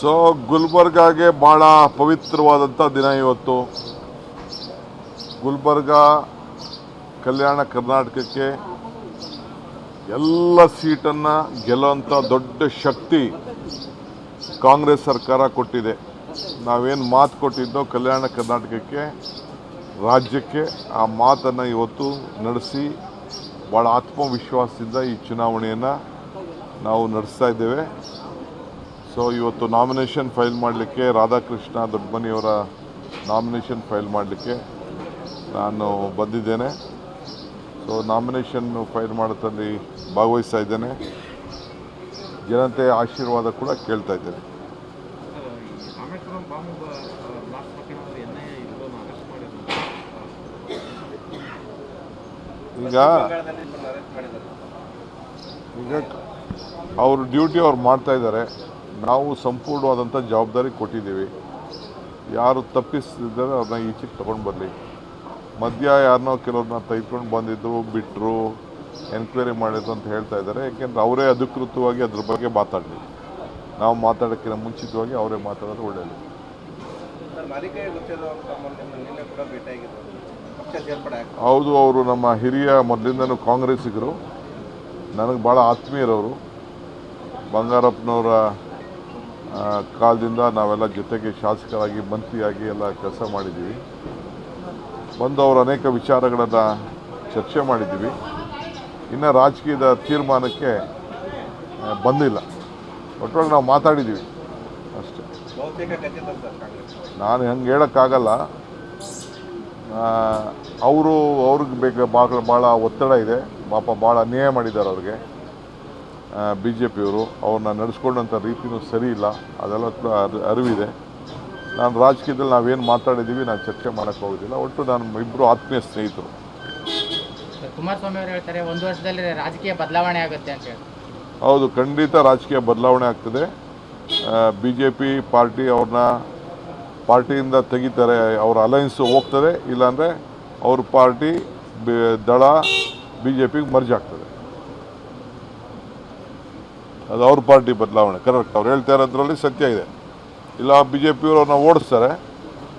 So ಗುಲ್ಬರ್ಗಾಗೆ ಭಾಳ ಪವಿತ್ರವಾದಂಥ ದಿನ ಇವತ್ತು. ಗುಲ್ಬರ್ಗ ಕಲ್ಯಾಣ ಕರ್ನಾಟಕಕ್ಕೆ ಎಲ್ಲ ಸೀಟನ್ನು ಗೆಲ್ಲುವಂಥ ದೊಡ್ಡ ಶಕ್ತಿ ಕಾಂಗ್ರೆಸ್ ಸರ್ಕಾರ ಕೊಟ್ಟಿದೆ. ನಾವೇನು ಮಾತು ಕೊಟ್ಟಿದ್ದೋ ಕಲ್ಯಾಣ ಕರ್ನಾಟಕಕ್ಕೆ, ರಾಜ್ಯಕ್ಕೆ, ಆ ಮಾತನ್ನು ಇವತ್ತು ನಡೆಸಿ ಭಾಳ ಆತ್ಮವಿಶ್ವಾಸದಿಂದ ಈ ಚುನಾವಣೆಯನ್ನು ನಾವು ನಡೆಸ್ತಾ ಇದ್ದೇವೆ. ಸೊ ಇವತ್ತು ನಾಮಿನೇಷನ್ ಫೈಲ್ ಮಾಡಲಿಕ್ಕೆ ರಾಧಾಕೃಷ್ಣ ದೊಡ್ಡಮನಿಯವರ ನಾಮಿನೇಷನ್ ಫೈಲ್ ಮಾಡಲಿಕ್ಕೆ ನಾನು ಬಂದಿದ್ದೇನೆ. ಸೊ ನಾಮಿನೇಷನ್ ಫೈಲ್ ಮಾಡೋದ್ರಲ್ಲಿ ಭಾಗವಹಿಸ್ತಾ ಇದ್ದೇನೆ. ಜನತೆ ಆಶೀರ್ವಾದ ಕೂಡ ಕೇಳ್ತಾ ಇದ್ದೇನೆ. ಈಗ ಅವ್ರ ಡ್ಯೂಟಿ ಅವ್ರು ಮಾಡ್ತಾ ಇದ್ದಾರೆ. ನಾವು ಸಂಪೂರ್ಣವಾದಂಥ ಜವಾಬ್ದಾರಿ ಕೊಟ್ಟಿದ್ದೀವಿ. ಯಾರು ತಪ್ಪಿಸ್ತಿದ್ದಾರೆ ಅವ್ರನ್ನ ಈಚೆಗೆ ತೊಗೊಂಡು ಬರಲಿ. ಮಧ್ಯ ಯಾರನ್ನೋ ಕೆಲವ್ರನ್ನ ತೆಗೆದುಕೊಂಡು ಬಂದಿದ್ರು, ಬಿಟ್ಟರು, ಎನ್ಕ್ವೈರಿ ಮಾಡಿದ್ರು ಅಂತ ಹೇಳ್ತಾ ಇದ್ದಾರೆ. ಯಾಕೆಂದರೆ ಅವರೇ ಅಧಿಕೃತವಾಗಿ ಅದ್ರ ಬಗ್ಗೆ ಮಾತಾಡಲಿ. ನಾವು ಮಾತಾಡೋಕ್ಕಿಂತ ಮುಂಚಿತವಾಗಿ ಅವರೇ ಮಾತಾಡೋದು ಒಳ್ಳೆಯದು. ಹೌದು, ಅವರು ನಮ್ಮ ಹಿರಿಯ ಮೊದಲಿಂದನೂ ಕಾಂಗ್ರೆಸ್ಸಿಗರು, ನನಗೆ ಭಾಳ ಆತ್ಮೀಯರವರು. ಬಂಗಾರಪ್ಪನವರ ಕಾಲದಿಂದ ನಾವೆಲ್ಲ ಜೊತೆಗೆ ಶಾಸಕರಾಗಿ, ಮಂತ್ರಿಯಾಗಿ ಎಲ್ಲ ಕೆಲಸ ಮಾಡಿದ್ದೀವಿ. ಬಂದು ಅವರು ಅನೇಕ ವಿಚಾರಗಳನ್ನು ಚರ್ಚೆ ಮಾಡಿದ್ದೀವಿ. ಇನ್ನು ರಾಜಕೀಯದ ತೀರ್ಮಾನಕ್ಕೆ ಬಂದಿಲ್ಲ. ಒಟ್ಟೊಳಗೆ ನಾವು ಮಾತಾಡಿದ್ದೀವಿ ಅಷ್ಟೇ. ನಾನು ಹಂಗೆ ಹೇಳೋಕ್ಕಾಗಲ್ಲ. ಅವ್ರಿಗೆ ಭಾಳ ಒತ್ತಡ ಇದೆ. ಪಾಪ ಭಾಳ ಅನ್ಯಾಯ ಮಾಡಿದ್ದಾರೆ ಅವ್ರಿಗೆ. ಬಿ ಜೆ ಪಿಯವರು ಅವ್ರನ್ನ ನಡೆಸ್ಕೊಂಡಂಥ ರೀತಿಯೂ ಸರಿ ಇಲ್ಲ. ಅದೆಲ್ಲ ಕೂಡ ಅರಿವಿದೆ. ನಾನು ರಾಜಕೀಯದಲ್ಲಿ ನಾವೇನು ಮಾತಾಡಿದ್ದೀವಿ ನಾನು ಚರ್ಚೆ ಮಾಡೋಕ್ಕೆ ಹೋಗೋದಿಲ್ಲ. ಒಟ್ಟು ನಾನು ಇಬ್ಬರು ಆತ್ಮೀಯ ಸ್ನೇಹಿತರು. ಕುಮಾರಸ್ವಾಮಿ ಅವರು ಹೇಳ್ತಾರೆ 1 ವರ್ಷದಲ್ಲಿ ರಾಜಕೀಯ ಬದಲಾವಣೆ ಆಗುತ್ತೆ ಅಂತ ಹೇಳಿ. ಹೌದು, ಖಂಡಿತ ರಾಜಕೀಯ ಬದಲಾವಣೆ ಆಗ್ತದೆ. ಬಿ ಜೆ ಪಿ ಪಾರ್ಟಿ ಅವ್ರನ್ನ ಪಾರ್ಟಿಯಿಂದ ತೆಗಿತಾರೆ, ಅವ್ರ ಅಲಯನ್ಸು ಹೋಗ್ತದೆ. ಇಲ್ಲಾಂದರೆ ಅವ್ರ ಪಾರ್ಟಿ ದಳ ಬಿ ಜೆ ಪಿಗೆ ಮರ್ಜ್ ಆಗ್ತದೆ. ಅದು ಅವ್ರ ಪಾರ್ಟಿ ಬದಲಾವಣೆ ಕರೆಕ್ಟ್. ಅವ್ರು ಹೇಳ್ತಾ ಇರೋದ್ರಲ್ಲಿ ಸತ್ಯ ಇದೆ. ಇಲ್ಲ ಬಿ ಜೆ ಪಿಯವರು ಅವ್ರನ್ನ ಓಡಿಸ್ತಾರೆ,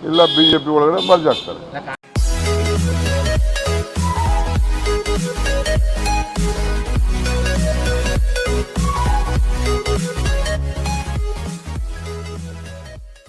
ಇಲ್ಲ ಬಿ ಜೆ ಪಿ ಒಳಗಡೆ ಮರ್ಜ್ ಆಗ್ತಾರೆ.